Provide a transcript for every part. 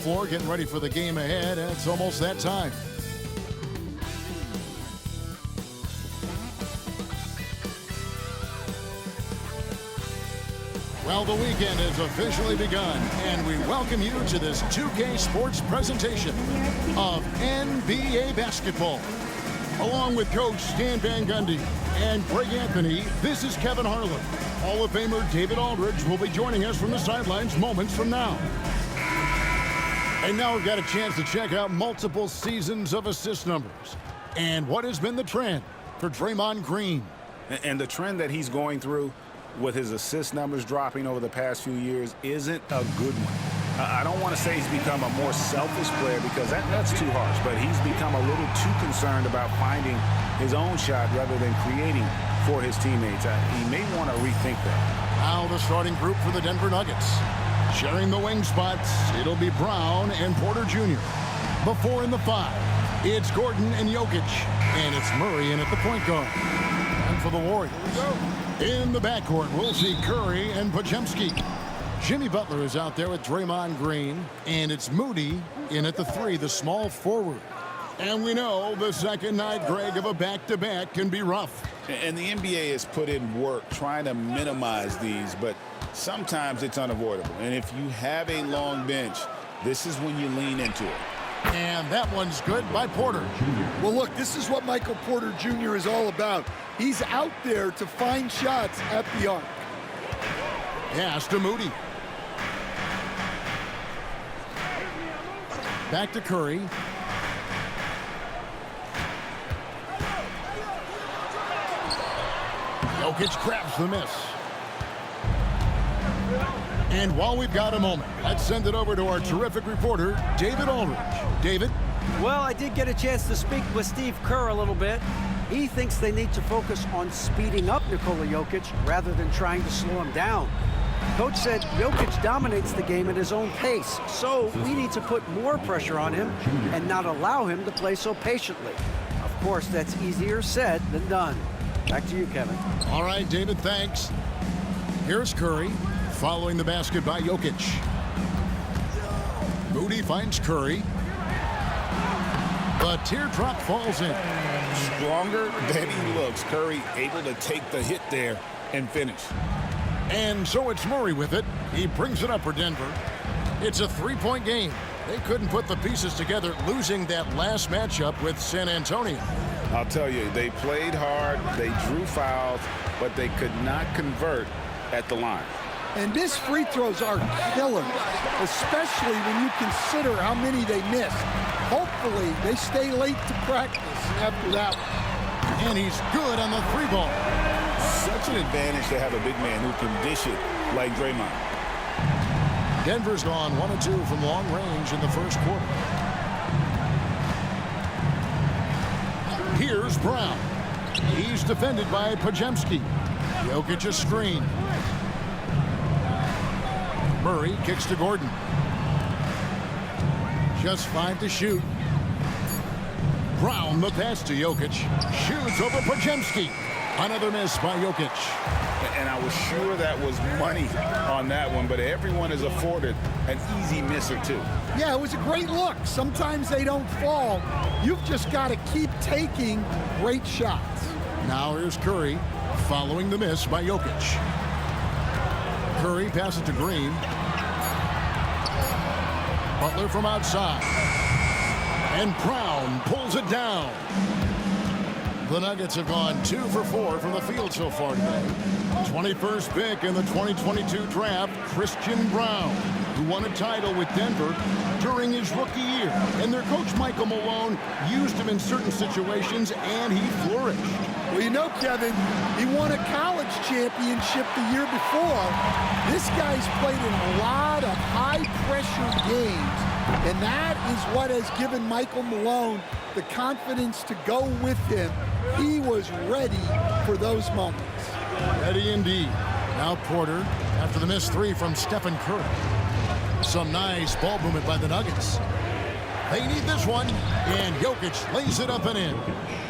floor getting ready for the game ahead, and it's almost that time. Well, the weekend has officially begun, and we welcome you to this 2K Sports presentation of NBA basketball. Along with Coach Stan Van Gundy and Greg Anthony, this is Kevin Harlan. Hall of Famer David Aldridge will be joining us from the sidelines moments from now. And now we've got a chance to check out multiple seasons of assist numbers and what has been the trend for Draymond Green. And the trend that he's going through with his assist numbers dropping over the past few years isn't a good one. I don't want to say he's become a more selfish player because that's too harsh, but he's become a little too concerned about finding his own shot rather than creating for his teammates. He may want to rethink that. Now the starting group for the Denver Nuggets. Sharing the wing spots, it'll be Brown and Porter Jr. Before in the 5, it's Gordon and Jokic, and it's Murray in at the point guard. And for the Warriors, in the backcourt, we'll see Curry and Podziemski. Jimmy Butler is out there with Draymond Green, and it's Moody in at the 3, the small forward. And we know the second night, Greg, of a back-to-back can be rough. And the NBA has put in work trying to minimize these, but sometimes it's unavoidable. And if you have a long bench, this is when you lean into it. And that one's good by Porter. Well, look, this is what Michael Porter Jr. is all about. He's out there to find shots at the arc. Pass to Moody. Back to Curry. Jokic grabs the miss. And while we've got a moment, let's send it over to our terrific reporter, David Aldridge. David? Well, I did get a chance to speak with Steve Kerr a little bit. He thinks they need to focus on speeding up Nikola Jokic rather than trying to slow him down. Coach said Jokic dominates the game at his own pace, so we need to put more pressure on him and not allow him to play so patiently. Of course, that's easier said than done. Back to you, Kevin. All right, David, thanks. Here's Curry, following the basket by Jokic. Moody finds Curry. The teardrop falls in. Stronger than he looks. Curry able to take the hit there and finish. And so it's Murray with it. He brings it up for Denver. It's a 3-point game. They couldn't put the pieces together, losing that last matchup with San Antonio. I'll tell you, they played hard, they drew fouls, but they could not convert at the line. And missed free throws are killers, especially when you consider how many they missed. Hopefully, they stay late to practice after that one. And he's good on the 3-ball. Such an advantage to have a big man who can dish it like Draymond. Denver's gone 1 of 2 from long range in the first quarter. Here's Brown. He's defended by Podziemski. Jokic a screen. Murray kicks to Gordon. Just 5 to shoot. Brown the pass to Jokic. Shoots over Podziemski. Another miss by Jokic. And I was sure that was money on that one, but everyone is afforded an easy miss or two. Yeah, it was a great look. Sometimes they don't fall. You've just got to keep taking great shots. Now here's Curry, following the miss by Jokic. Curry passes to Green. Butler from outside. And Brown pulls it down. The Nuggets have gone 2 for 4 from the field so far today. 21st pick in the 2022 draft, Christian Brown, who won a title with Denver during his rookie year. And their coach, Michael Malone, used him in certain situations, and he flourished. Well, you know, Kevin, he won a college championship the year before. This guy's played in a lot of high-pressure games, and that is what has given Michael Malone the confidence to go with him. He was ready for those moments. Ready indeed. Now Porter, after the missed 3 from Stephen Curry. Some nice ball movement by the Nuggets. They need this one, and Jokic lays it up and in.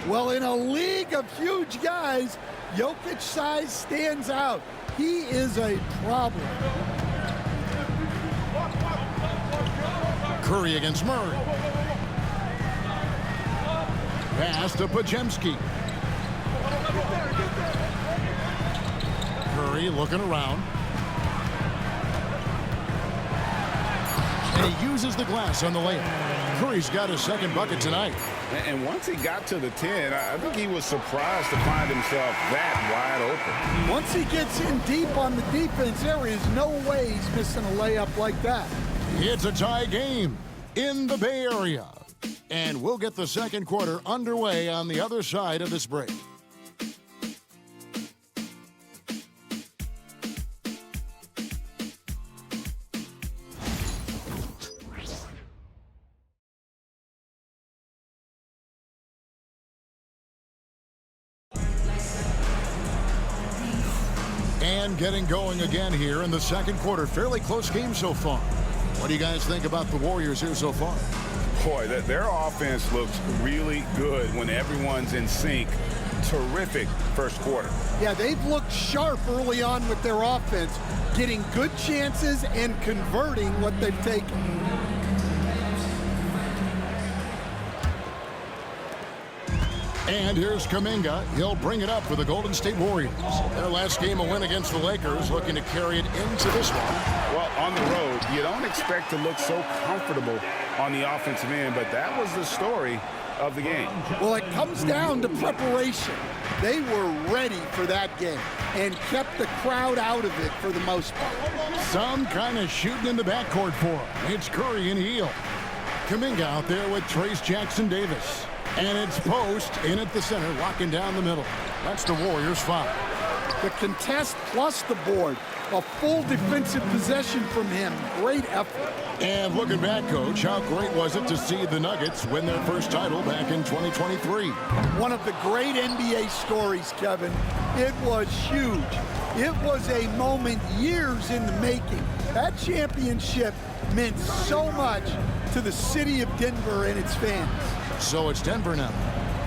Well, in a league of huge guys, Jokic's size stands out. He is a problem. Curry against Murray. Pass to Podziemski. Curry looking around. And he uses the glass on the layup. Curry's got his second bucket tonight. And once he got to the 10, I think he was surprised to find himself that wide open. Once he gets in deep on the defense, there is no way he's missing a layup like that. It's a tie game in the Bay Area. And we'll get the second quarter underway on the other side of this break. And getting going again here in the second quarter. Fairly close game so far. What do you guys think about the Warriors here so far? Boy, their offense looks really good when everyone's in sync. Terrific first quarter. Yeah, they've looked sharp early on with their offense, getting good chances and converting what they've taken. And here's Kuminga. He'll bring it up for the Golden State Warriors. Their last game, a win against the Lakers, looking to carry it into this one. Well, on the road, you don't expect to look so comfortable on the offensive end, but that was the story of the game. Well, it comes down to preparation. They were ready for that game and kept the crowd out of it for the most part. Some kind of shooting in the backcourt for him. It's Curry and Hield. Kuminga out there with Trace Jackson-Davis. And it's Post in at the center, locking down the middle. That's the Warriors' foul. The contest plus the board. A full defensive possession from him. Great effort. And looking back, Coach, how great was it to see the Nuggets win their first title back in 2023? One of the great NBA stories, Kevin. It was huge. It was a moment years in the making. That championship meant so much to the city of Denver and its fans. So it's Denver now.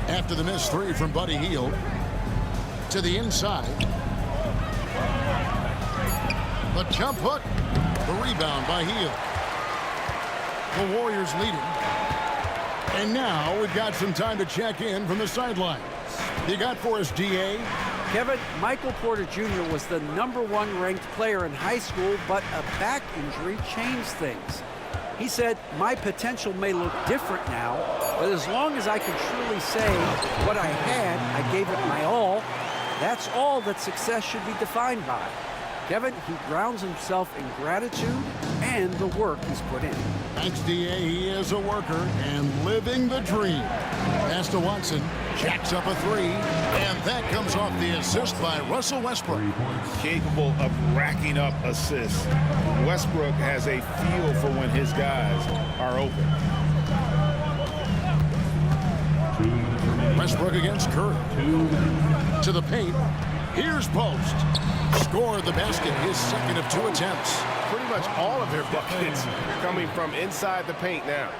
After the missed three from Buddy Hield. To the inside. The jump hook. The rebound by Hield. The Warriors leading. And now we've got some time to check in from the sidelines. You got for us, DA? Kevin, Michael Porter Jr. was the #1 ranked player in high school, but a back injury changed things. He said, my potential may look different now, but as long as I can truly say what I had, I gave it my all. That's all that success should be defined by. Kevin, he grounds himself in gratitude and the work he's put in. Thanks, DA. He is a worker and living the dream. Pass to Watson. Jacks up a three. And that comes off the assist by Russell Westbrook. Capable of racking up assists. Westbrook has a feel for when his guys are open. Westbrook against Curry. To the paint. Here's Post. Scored the basket, his second of 2 attempts. Pretty much all of their buckets coming from inside the paint now.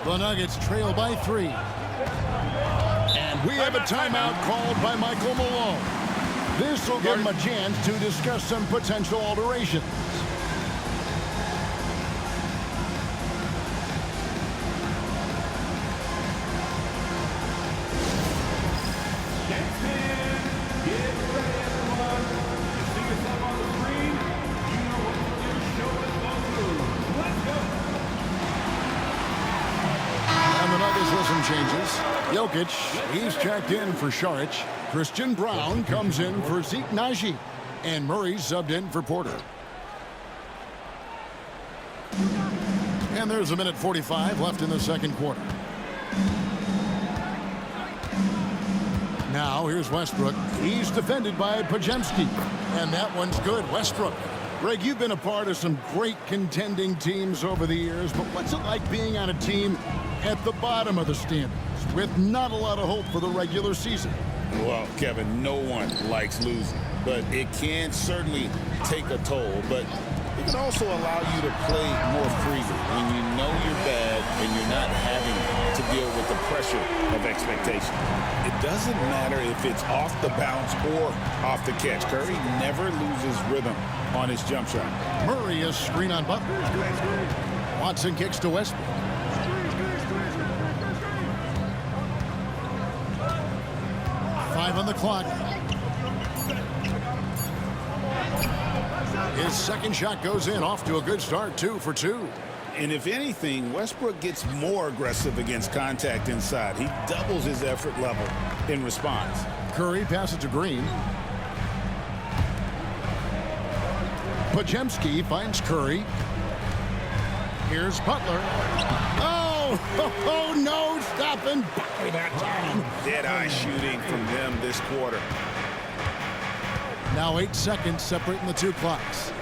The Nuggets trail by 3. And we have a timeout called by Michael Malone. This will give him a chance to discuss some potential alterations. Changes. Jokic, he's checked in for Šarić. Christian Braun comes in for Zeke Naji. And Murray subbed in for Porter. And there's a minute 45 left in the second quarter. Now here's Westbrook. He's defended by Podziemski. And that one's good. Westbrook. Greg, you've been a part of some great contending teams over the years, but what's it like being on a team at the bottom of the standings with not a lot of hope for the regular season? Well, Kevin, no one likes losing, but it can certainly take a toll. But it can also allow you to play more freely when you know you're bad and you're not having to deal with the pressure of expectation. It doesn't matter if it's off the bounce or off the catch. Curry never loses rhythm on his jump shot. Murray is screen on Butler. Watson kicks to Westbrook. Five on the clock. His second shot goes in, off to a good start, 2 for 2. And if anything, Westbrook gets more aggressive against contact inside. He doubles his effort level in response. Curry passes to Green. Podziemski finds Curry. Here's Butler. Oh, no, stopping Butler that time. Dead-eye shooting from them this quarter. Now 8 seconds separating the two clocks.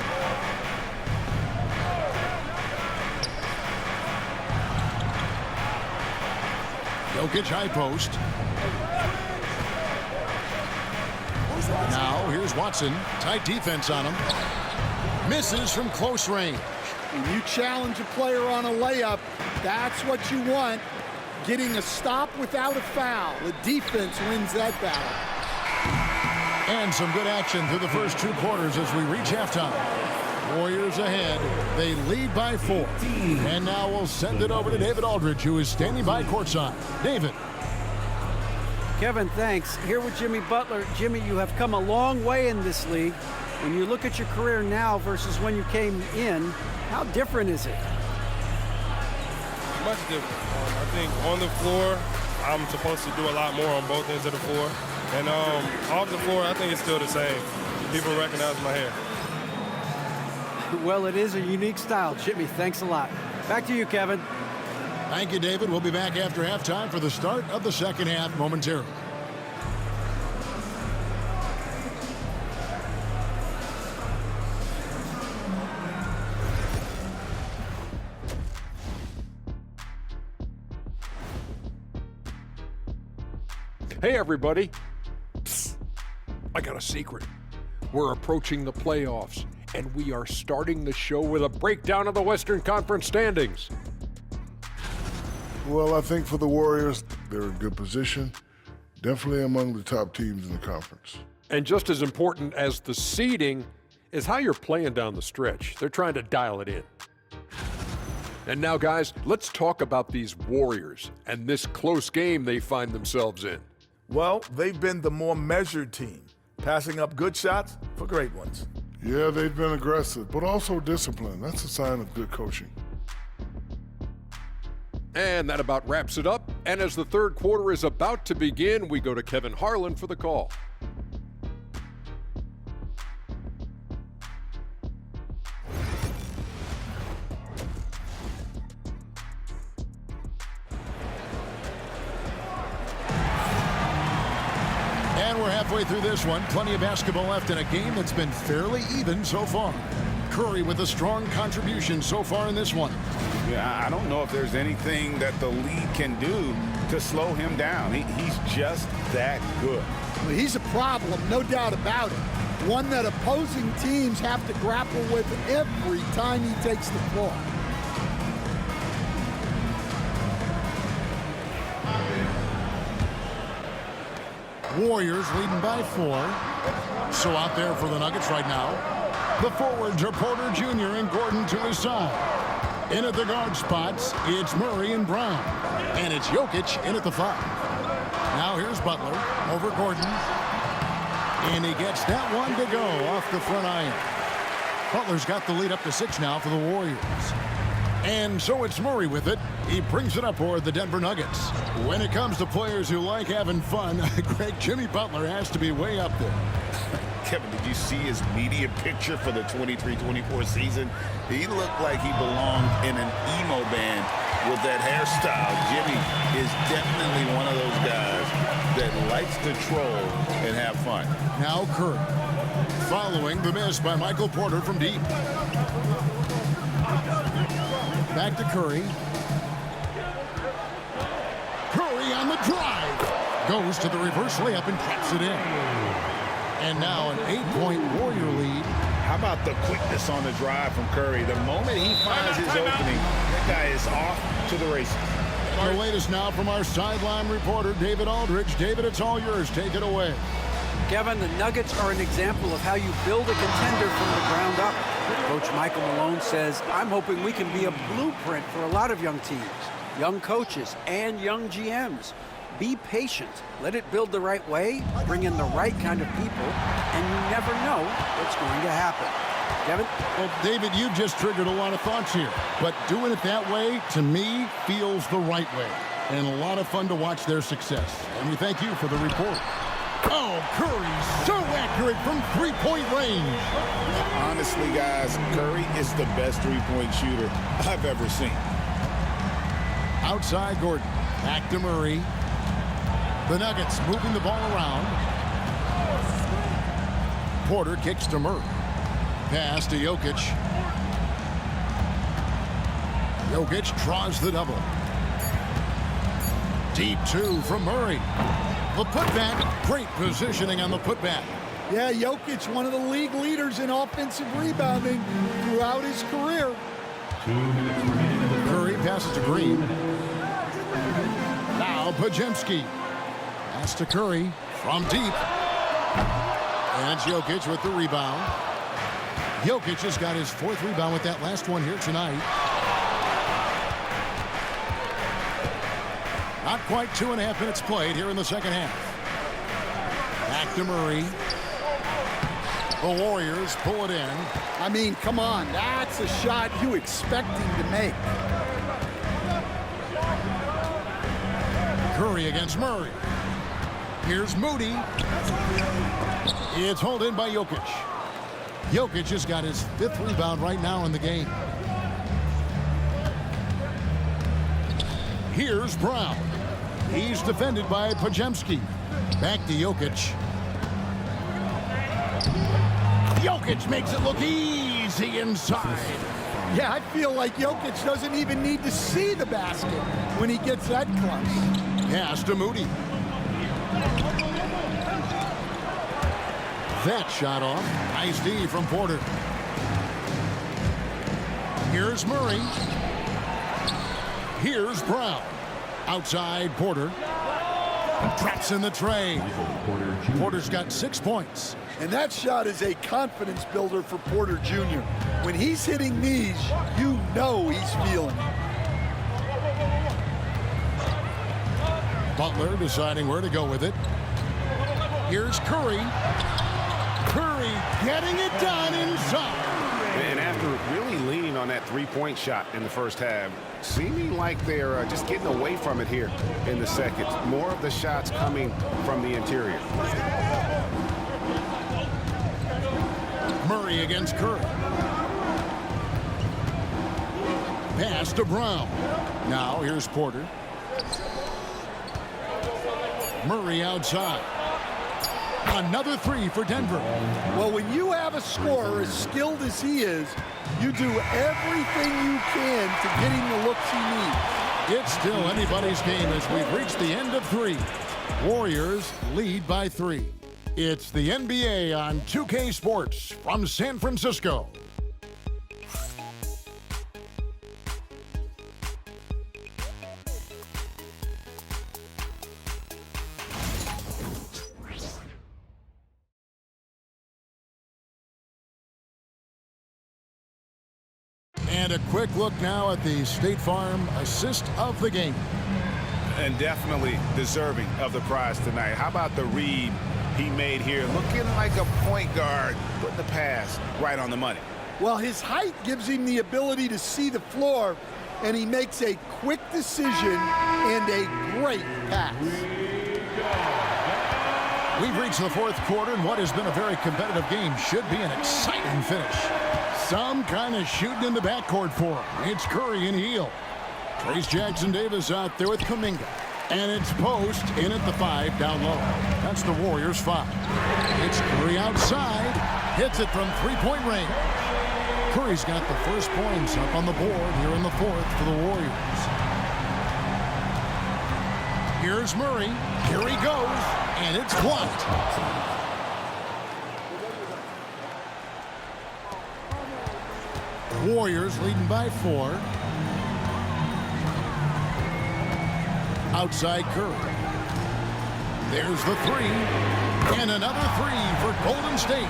Jokic high post. Now here's Watson. Tight defense on him. Misses from close range. When you challenge a player on a layup, that's what you want. Getting a stop without a foul. The defense wins that battle. And some good action through the first 2 quarters as we reach halftime. Warriors ahead. They lead by 4. And now we'll send it over to David Aldridge, who is standing by courtside. David. Kevin, thanks. Here with Jimmy Butler. Jimmy, you have come a long way in this league. When you look at your career now versus when you came in, how different is it? Much different. I think on the floor, I'm supposed to do a lot more on both ends of the floor. And off the floor, I think it's still the same. People recognize my hair. Well, it is a unique style. Jimmy, thanks a lot. Back to you, Kevin. Thank you, David. We'll be back after halftime for the start of the second half momentarily. Hey, everybody. Psst. I got a secret. We're approaching the playoffs, and we are starting the show with a breakdown of the Western Conference standings. Well, I think for the Warriors, they're in good position. Definitely among the top teams in the conference. And just as important as the seeding is how you're playing down the stretch. They're trying to dial it in. And now, guys, let's talk about these Warriors and this close game they find themselves in. Well, they've been the more measured team, passing up good shots for great ones. Yeah, they've been aggressive, but also disciplined. That's a sign of good coaching. And that about wraps it up. And as the third quarter is about to begin, we go to Kevin Harlan for the call. And we're halfway through this one. Plenty of basketball left in a game that's been fairly even so far. Curry with a strong contribution so far in this one. Yeah, I don't know if there's anything that the league can do to slow him down. He's just that good. Well, he's a problem, no doubt about it. One that opposing teams have to grapple with every time he takes the floor. Warriors leading by 4. So out there for the Nuggets right now. The forwards are Porter Jr. and Gordon to his side. In at the guard spots, it's Murray and Brown. And it's Jokic in at the 5. Now here's Butler over Gordon. And he gets that one to go off the front iron. Butler's got the lead up to 6 now for the Warriors. And so it's Murray with it. He brings it up for the Denver Nuggets. When it comes to players who like having fun, great Jimmy Butler has to be way up there. Kevin, did you see his media picture for the 23-24 season? He looked like he belonged in an emo band with that hairstyle. Jimmy is definitely one of those guys that likes to troll and have fun. Now Curry, following the miss by Michael Porter from deep. Back to Curry. Curry on the drive. Goes to the reverse layup and traps it in. And now an 8-point Warrior lead. How about the quickness on the drive from Curry? The moment he finds his opening, that guy is off to the races. The latest now from our sideline reporter, David Aldridge. David, it's all yours. Take it away. Kevin, the Nuggets are an example of how you build a contender from the ground up. Coach Michael Malone says, I'm hoping we can be a blueprint for a lot of young teams, young coaches, and young GMs. Be patient. Let it build the right way, bring in the right kind of people, and you never know what's going to happen. Kevin? Well, David, you just triggered a lot of thoughts here. But doing it that way, to me, feels the right way. And a lot of fun to watch their success. And we thank you for the report. Oh, Curry, so accurate from three-point range. Honestly, guys, Curry is the best three-point shooter I've ever seen. Outside Gordon. Back to Murray. The Nuggets moving the ball around. Porter kicks to Murray. Pass to Jokic. Jokic draws the double. Deep two from Murray. The putback. Great positioning on the putback. Yeah, Jokic, one of the league leaders in offensive rebounding throughout his career. Curry passes to Green. Now Podziemski. Pass to Curry from deep. And Jokic with the rebound. Jokic has got his fourth rebound with that last one here tonight. Not quite 2.5 minutes played here in the second half. Back to Murray. The Warriors pull it in. I mean, come on, that's a shot you expect him to make. Curry against Murray. Here's Moody. It's hauled in by Jokic. Jokic has got his fifth rebound right now in the game. Here's Brown. He's defended by Podziemski. Back to Jokic. Jokic makes it look easy inside. Yeah, I feel like Jokic doesn't even need to see the basket when he gets that close. Pass to Moody. That shot off. Nice D from Porter. Here's Murray. Here's Brown. Outside Porter. Traps in the tray. Porter's got 6 points. And that shot is a confidence builder for Porter Jr. When he's hitting these, you know he's feeling it. Butler deciding where to go with it. Here's Curry. Curry getting it done inside. And after really leaning on that three-point shot in the first half, seeming like they're just getting away from it here in the second. More of the shots coming from the interior. Murray against Curry. Pass to Brown. Now here's Porter. Murray outside. Another three for Denver. Well, when you have a scorer as skilled as he is, you do everything you can to get him the looks he needs. It's still anybody's game as we've reached the end of 3. Warriors lead by 3. It's the NBA on 2K Sports from San Francisco. And a quick look now at the State Farm assist of the game. And definitely deserving of the prize tonight. How about the read he made here? Looking like a point guard, putting the pass right on the money. Well, his height gives him the ability to see the floor, and he makes a quick decision and a great pass. We've reached the fourth quarter, and what has been a very competitive game should be an exciting finish. Some kind of shooting in the backcourt for him. It's Curry and Hield. Trace Jackson-Davis out there with Kuminga. And it's Post in at the 5 down low. That's the Warriors' 5. It's Curry outside. Hits it from three-point range. Curry's got the first points up on the board here in the fourth for the Warriors. Here's Murray. Here he goes. And it's blocked. Warriors leading by 4. Outside Curry. There's the 3. And another three for Golden State.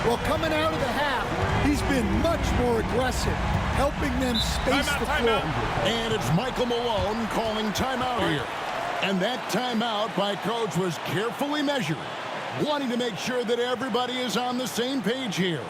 Well, coming out of the half, he's been much more aggressive, helping them space the floor. And it's Michael Malone calling timeout here. And that timeout by Coach was carefully measured, wanting to make sure that everybody is on the same page here.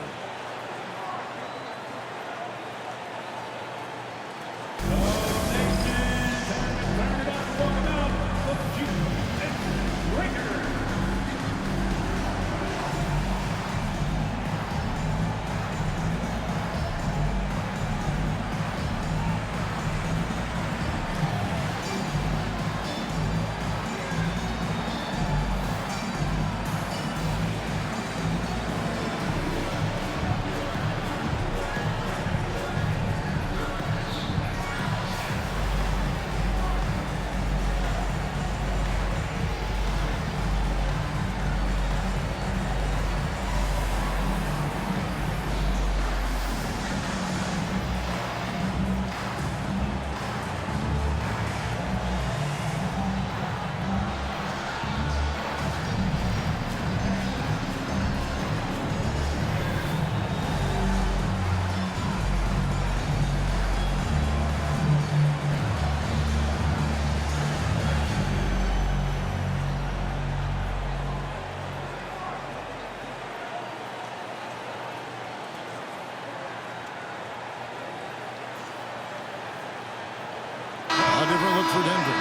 A different look for Denver.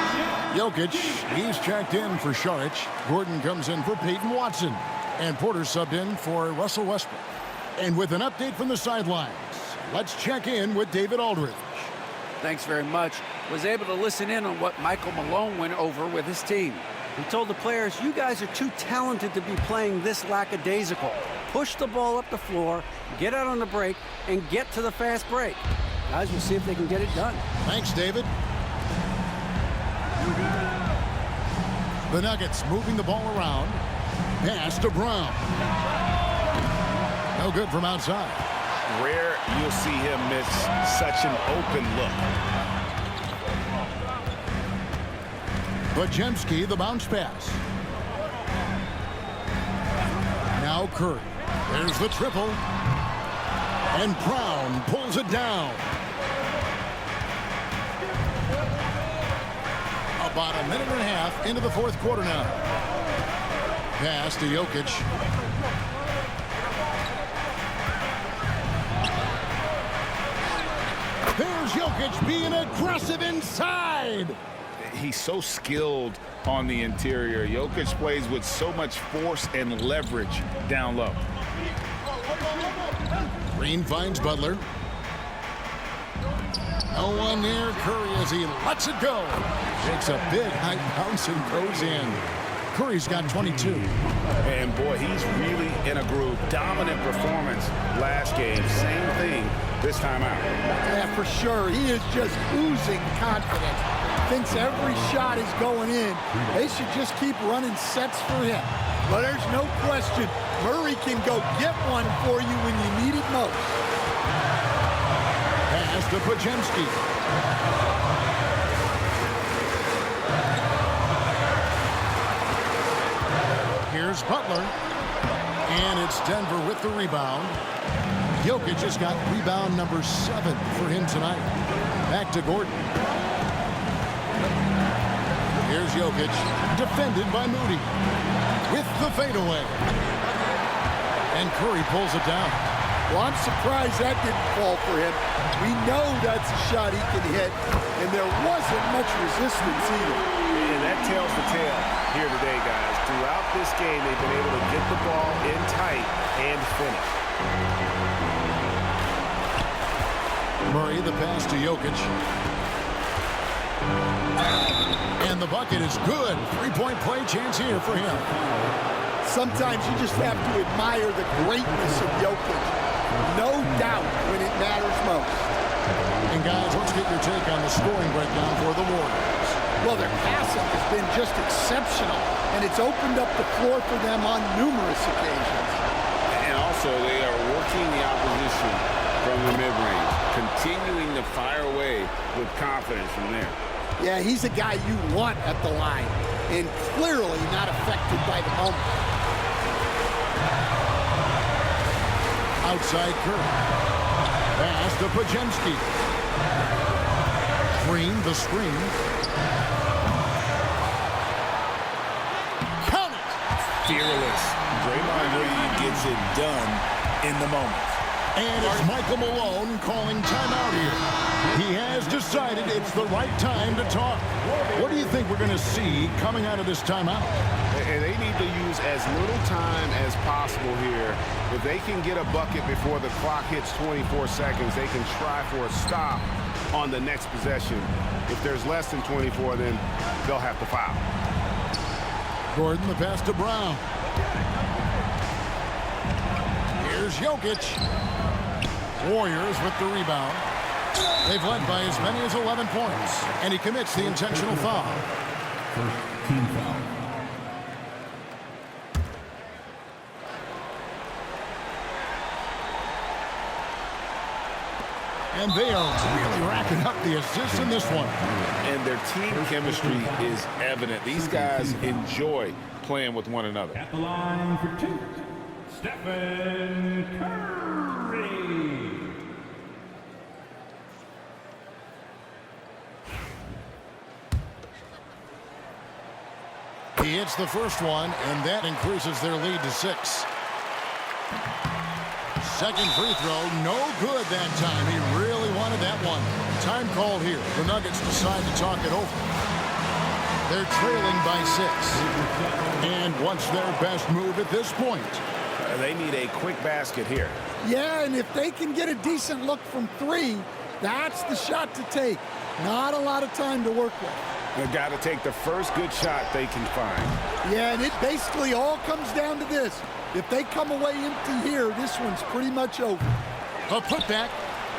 Jokic, he's checked in for Saric. Gordon comes in for Peyton Watson. And Porter subbed in for Russell Westbrook. And with an update from the sidelines, let's check in with David Aldridge. Thanks very much. Was able to listen in on what Michael Malone went over with his team. He told the players, you guys are too talented to be playing this lackadaisical. Push the ball up the floor, get out on the break, and get to the fast break. Guys, we'll see if they can get it done. Thanks, David. The Nuggets moving the ball around. Pass to Brown. No good from outside. Rare you'll see him miss such an open look. Podziemski, the bounce pass. Now Curry. There's the triple. And Brown pulls it down. About a minute and a half into the fourth quarter now. Pass to Jokic. There's Jokic being aggressive inside. He's so skilled on the interior. Jokic plays with so much force and leverage down low. Green finds Butler. No one near Curry as he lets it go. Takes a big high bounce and goes in. Curry's got 22. And boy, he's really in a groove. Dominant performance last game. Same thing this time out. Yeah, for sure. He is just oozing confidence. Thinks every shot is going in. They should just keep running sets for him. But there's no question, Murray can go get one for you when you need it most. Pass to Podziemski. Here's Butler. And it's Denver with the rebound. Jokic just got rebound number 7 for him tonight. Back to Gordon. Here's Jokic, defended by Moody. With the fadeaway. And Curry pulls it down. Well, I'm surprised that didn't fall for him. We know that's a shot he can hit, and there wasn't much resistance either. And that tells the tale here today, guys. Throughout this game, they've been able to get the ball in tight and finish. Murray, the pass to Jokic. And the bucket is good. Three-point play chance here for him. Sometimes you just have to admire the greatness of Jokic. No doubt when it matters most. And guys, let's get your take on the scoring breakdown for the Warriors. Well, their passing has been just exceptional, and it's opened up the floor for them on numerous occasions. And also, they are working the opposition from the mid-range, continuing to fire away with confidence from there. Yeah, he's a guy you want at the line, and clearly not affected by the moment. Outside Curry. Pass to Pajemski. Green, the screen. Count it! Fearless. Draymond Green gets it done in the moment. And it's Michael Malone calling timeout here. He has decided it's the right time to talk. What do you think we're going to see coming out of this timeout? And they need to use as little time as possible here. If they can get a bucket before the clock hits 24 seconds, they can try for a stop on the next possession. If there's less than 24, then they'll have to foul. Gordon, the pass to Brown. Here's Jokic. Warriors with the rebound. They've led by as many as 11 points, and he commits the intentional foul. First team foul. And they are really racking up the assists in this one. And their team chemistry is evident. These guys enjoy playing with one another. At the line for two, Stephen Curry. He hits the first one, and that increases their lead to 6. Second free throw, no good that time. He really wanted that one. Time called here. The Nuggets decide to talk it over. They're trailing by 6. And what's their best move at this point? They need a quick basket here. Yeah, and if they can get a decent look from 3, that's the shot to take. Not a lot of time to work with. They've got to take the first good shot they can find. Yeah, and it basically all comes down to this. If they come away empty here, this one's pretty much over. A putback.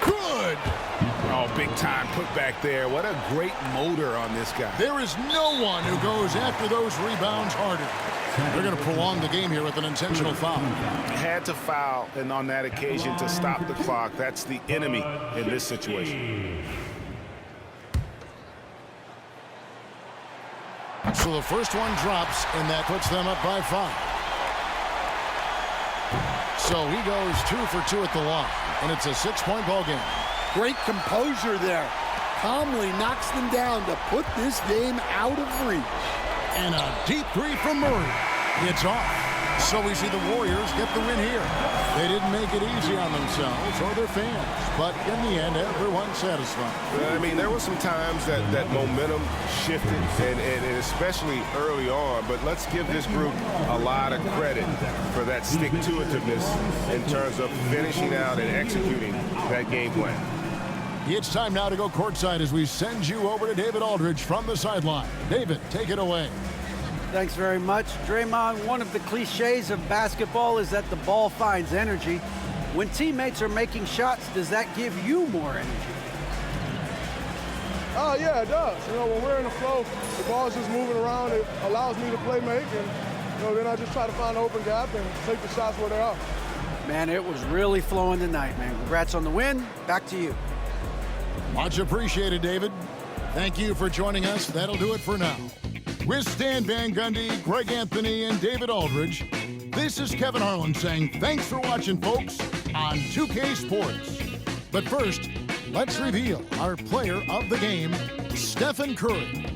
Good. Oh, big time putback there. What a great motor on this guy. There is no one who goes after those rebounds harder. They're going to prolong the game here with an intentional foul. Had to foul, and on that occasion to stop the clock. That's the enemy in this situation. So the first one drops, and that puts them up by 5. So he goes 2 for 2 at the line, and it's a 6-point ball game. Great composure there. Calmly knocks them down to put this game out of reach. And a deep 3 from Murray. It's off. So we see the Warriors get the win here. They didn't make it easy on themselves or their fans, but in the end, everyone's satisfied. I mean, there were some times that momentum shifted, and especially early on, but let's give this group a lot of credit for that stick-to-itiveness in terms of finishing out and executing that game plan. It's time now to go courtside as we send you over to David Aldridge from the sideline. David, take it away. Thanks very much. Draymond, one of the cliches of basketball is that the ball finds energy. When teammates are making shots, does that give you more energy? Yeah, it does. When we're in the flow, the ball's just moving around. It allows me to play make, and then I just try to find an open gap and take the shots where they are. Man, it was really flowing tonight, man. Congrats on the win. Back to you. Much appreciated, David. Thank you for joining us. That'll do it for now. With Stan Van Gundy, Greg Anthony, and David Aldridge, this is Kevin Harlan saying thanks for watching, folks, on 2K Sports. But first, let's reveal our player of the game, Stephen Curry.